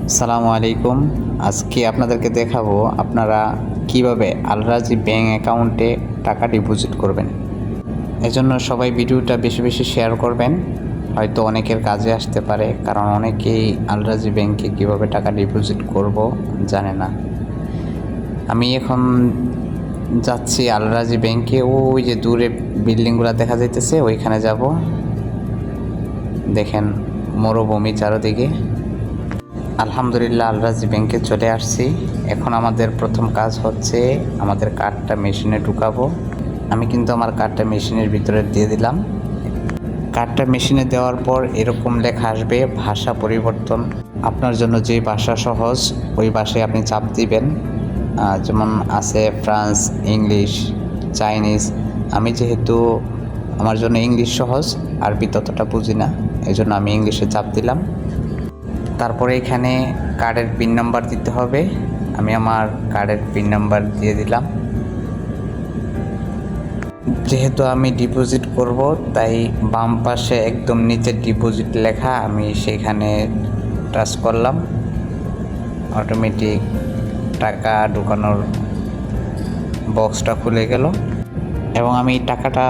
আসসালামু আলাইকুম। আজকে আপনাদেরকে দেখাবো আপনারা কিভাবে আল রাজি ব্যাংক অ্যাকাউন্টে টাকা ডিপোজিট করবেন। এজন্য সবাই ভিডিওটা বেশি বেশি শেয়ার করবেন, হয়তো অনেকের কাজে আসতে পারে, কারণ অনেকেই আল রাজি ব্যাংকে কীভাবে টাকা ডিপোজিট করব জানে না। আমি এখন যাচ্ছি আল রাজি ব্যাংকে, ওই যে দূরে বিল্ডিংগুলো দেখা যাইতেছে ওইখানে যাব। দেখেন মরুভূমি চারদিকে। আলহামদুলিল্লাহ আল রাজি ব্যাংকে চলে আসছি। এখন আমাদের প্রথম কাজ হচ্ছে আমাদের কার্ডটা মেশিনে ঢুকাবো। আমি কিন্তু আমার কার্ডটা মেশিনের ভিতরে দিয়ে দিলাম। কার্ডটা মেশিনে দেওয়ার পর এরকম লেখা আসবে ভাষা পরিবর্তন। আপনার জন্য যে ভাষা সহজ ওই ভাষায় আপনি চাপ দিবেন। যেমন আছে ফ্রান্স, ইংলিশ, চাইনিজ। আমি যেহেতু আমার জন্য ইংলিশ সহজ, আরবি ততটা বুঝি না, এই জন্য আমি ইংলিশে চাপ দিলাম। তারপরে এখানে কার্ডের পিন নাম্বার দিতে হবে। আমি আমার কার্ডের পিন নাম্বার দিয়ে দিলাম। যেহেতু আমি ডিপোজিট করব তাই বাম পাশে একদম নিচে ডিপোজিট লেখা, আমি সেখানে টাচ করলাম। অটোমেটিক টাকা ঢুকানোর বক্সটা খুলে গেল এবং আমি টাকাটা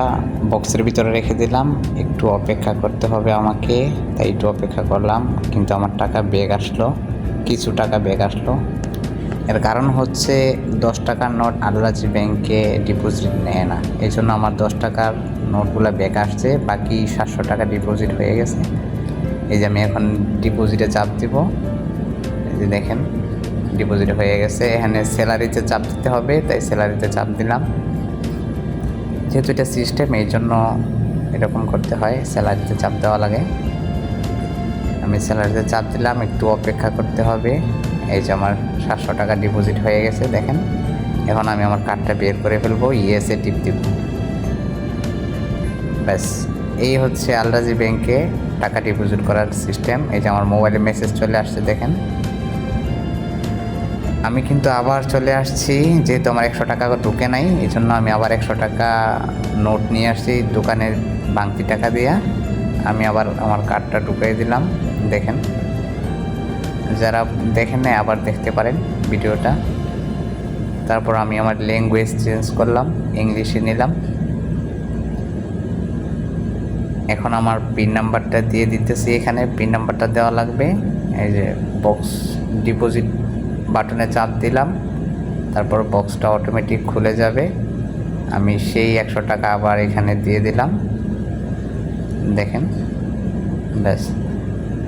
বক্সের ভিতরে রেখে দিলাম। একটু অপেক্ষা করতে হবে আমাকে, তাই একটু অপেক্ষা করলাম। কিন্তু আমার টাকা ব্যাক আসলো, কিছু টাকা ব্যাক আসলো। এর কারণ হচ্ছে 10 টাকার নোট আল রাজি ব্যাংকে ডিপোজিট নেয় না, এই জন্য আমার 10 টাকার নোটগুলো ব্যাক আসছে। বাকি 700 টাকা ডিপোজিট হয়ে গেছে। এই যে আমি এখন ডিপোজিটে চাপ দিব। এই যে দেখেন ডিপোজিট হয়ে গেছে। এখানে স্যালারিতে চাপ দিতে হবে, তাই স্যালারিতে চাপ দিলাম। যেহেতু এটা সিস্টেম, এই জন্য এরকম করতে হয়, স্যালারিতে চাপ দেওয়া লাগে। আমি স্যালারিতে চাপ দিলাম, একটু অপেক্ষা করতে হবে। এই যে আমার 700 টাকা ডিপোজিট হয়ে গেছে দেখেন। এখন আমি আমার কার্ডটা বের করে ফেলবো, ইয়েসে টিপ দিব। ব্যাস, এই হচ্ছে আল রাজি ব্যাংকে টাকা ডিপোজিট করার সিস্টেম। এই যে আমার মোবাইলে মেসেজ চলে আসছে দেখেন। আমি কিন্তু আবার চলে আসছি, যেহেতু আমার 100 টাকা ঢুকে নাই, এই জন্য আমি আবার 100 টাকা নোট নিয়ে আসছি দোকানের বাংতি টাকা দিয়া। আমি আবার আমার কার্ডটা ঢুকিয়ে দিলাম দেখেন। যারা দেখেন না আবার দেখতে পারেন ভিডিওটা। তারপর আমি আমার ল্যাঙ্গুয়েজ চেঞ্জ করলাম, ইংলিশে নিলাম। এখন আমার পিন নাম্বারটা দিয়ে দিতেছি। এখানে পিন নাম্বারটা দেওয়া লাগবে। এই যে বক্স ডিপোজিট বাটনে চাপ দিলাম, তারপর বক্সটা অটোমেটিক খুলে যাবে। আমি সেই 100 টাকা আবার এখানে দিয়ে দিলাম দেখেন। ব্যাস,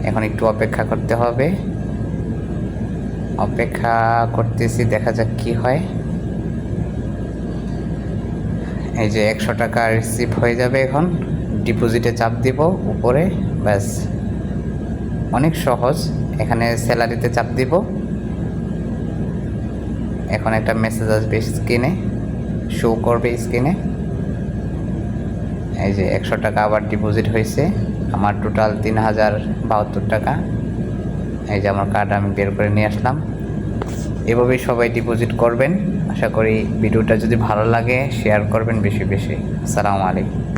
এখন একটু অপেক্ষা করতে হবে। অপেক্ষা করতেছি, দেখা যাক কি হয়। এই যে 100 টাকা রিসিভ হয়ে যাবে। এখন ডিপোজিটে চাপ দিব উপরে। ব্যাস, অনেক সহজ। এখানে স্যালারিতে চাপ দিব। এখন একটা মেসেজ আসবে স্ক্রিনে, শো করবে স্ক্রিনে। এই যে 100 টাকা আবার ডিপোজিট হয়েছে। আমার টোটাল 3072 টাকা। এই যে আমার কার্ড আমি বের করে নিয়ে আসলাম। এভাবেই সবাই ডিপোজিট করবেন। আশা করি ভিডিওটা যদি ভালো লাগে শেয়ার করবেন বেশি বেশি। আসসালামু আলাইকুম।